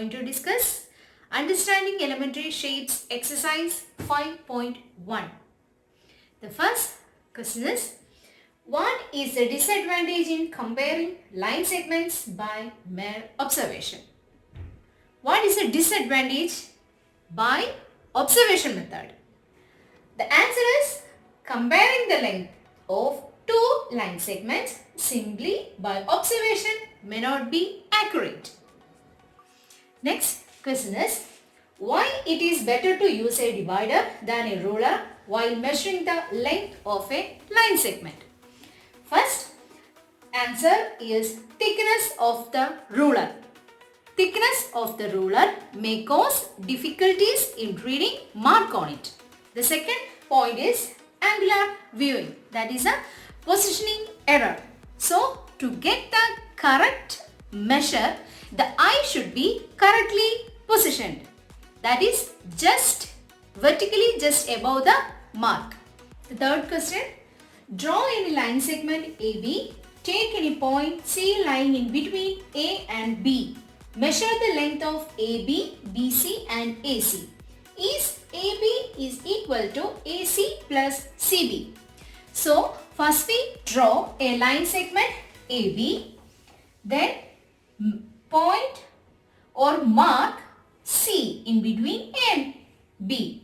going to discuss Understanding Elementary Shapes Exercise 5.1. The first question is, what is the disadvantage in comparing line segments by mere observation? What is the disadvantage by observation method? The answer is comparing the length of two line segments simply by observation may not be accurate. Next question is, why it is better to use a divider than a ruler while measuring the length of a line segment? First answer is thickness of the ruler. Thickness of the ruler may cause difficulties in reading mark on it. The second point is angular viewing, that is a positioning error. So to get the correct measure, the eye should be correctly positioned, that is just vertically just above the mark. The third question, draw any line segment AB, take any point C lying in between A and B. Measure the length of AB, BC and AC. Is AB is equal to AC plus CB. So first we draw a line segment AB, then point or mark C in between A and B.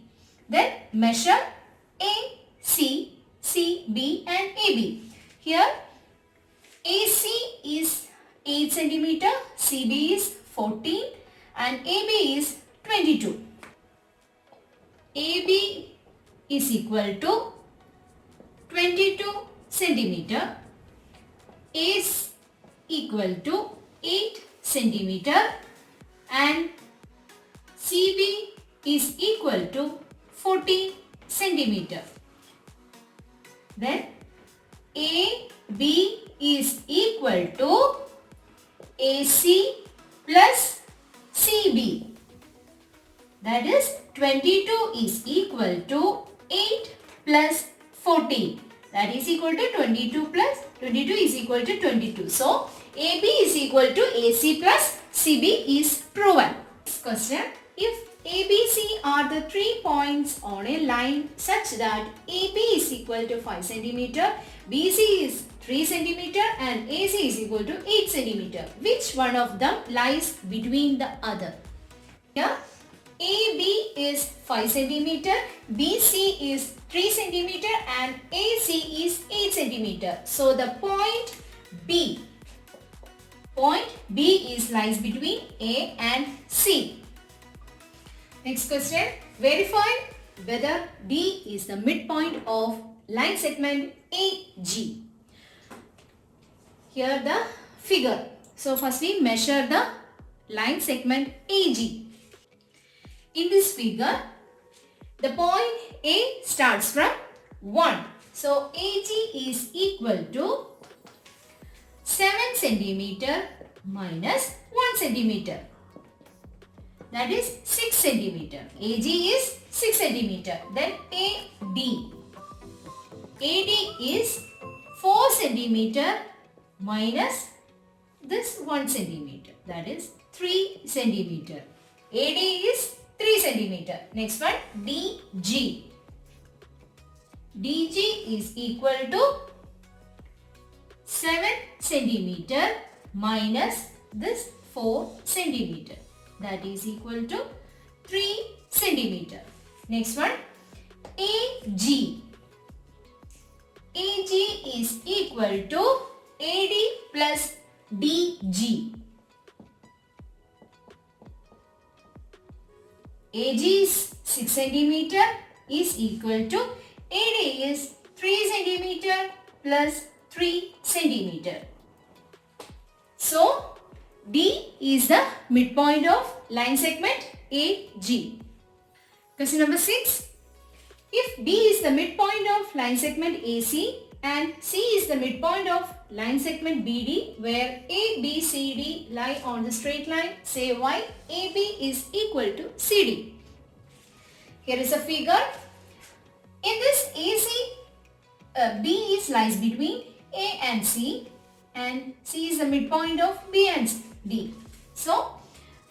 Then measure AC, CB and AB. Here AC is 8 cm, CB is 14 and AB is 22. AB is equal to 22 cm, is equal to 8 cm and CB is equal to 14 cm. Then AB is equal to AC plus CB, that is 22 is equal to 8 plus 14, that is equal to 22 plus 22 is equal to 22. So AB is equal to AC plus CB is proven. Next question, if ABC are the 3 points on a line such that AB is equal to 5 cm, BC is 3 cm and AC is equal to 8 cm, which one of them lies between the other? Here AB is 5 cm, BC is 3 cm and AC is 8 cm. So the point B is lies between A and C. Next question, verify whether D is the midpoint of line segment AG. Here the figure. So first we measure the line segment AG. In this figure, the point A starts from 1. So AG is equal to 7 cm minus 1 cm. That is 6 cm. AG is 6 cm. Then AD. AD is 4 cm minus this 1 cm. That is 3 cm. AD is 3 cm. Next one, DG. DG is equal to 7 cm minus this 4 cm. That is equal to 3 cm. Next one, AG. AG is equal to AD plus DG. AG is 6 cm is equal to AD is 3 cm plus 3 cm. So D is the midpoint of line segment AG. Question number 6. If D is the midpoint of line segment AC and C is the midpoint of line segment BD, where A, B, C, D lie on the straight line, say why AB is equal to CD. Here is a figure. In this AC, B lies between A and C, and C is the midpoint of B and D. So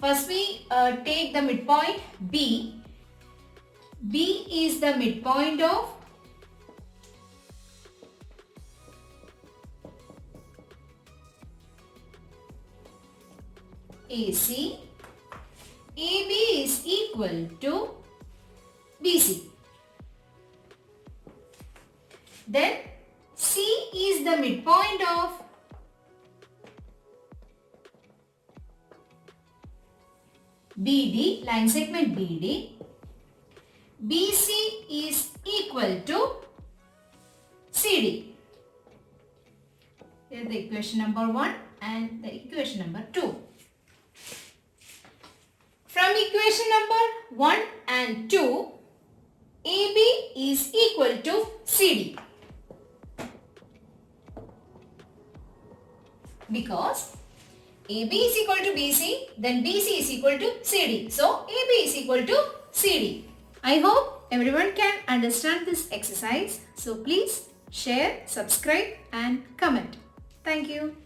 First we take the midpoint B. B is the midpoint of AC. AB is equal to BC. Then C is the midpoint of BD, line segment BD. BC is equal to CD. Here the equation number 1 and the equation number 2. From equation number 1 and 2, AB is equal to CD. Because AB is equal to BC, then BC is equal to CD. So, AB is equal to CD. I hope everyone can understand this exercise. So, please share, subscribe and comment. Thank you.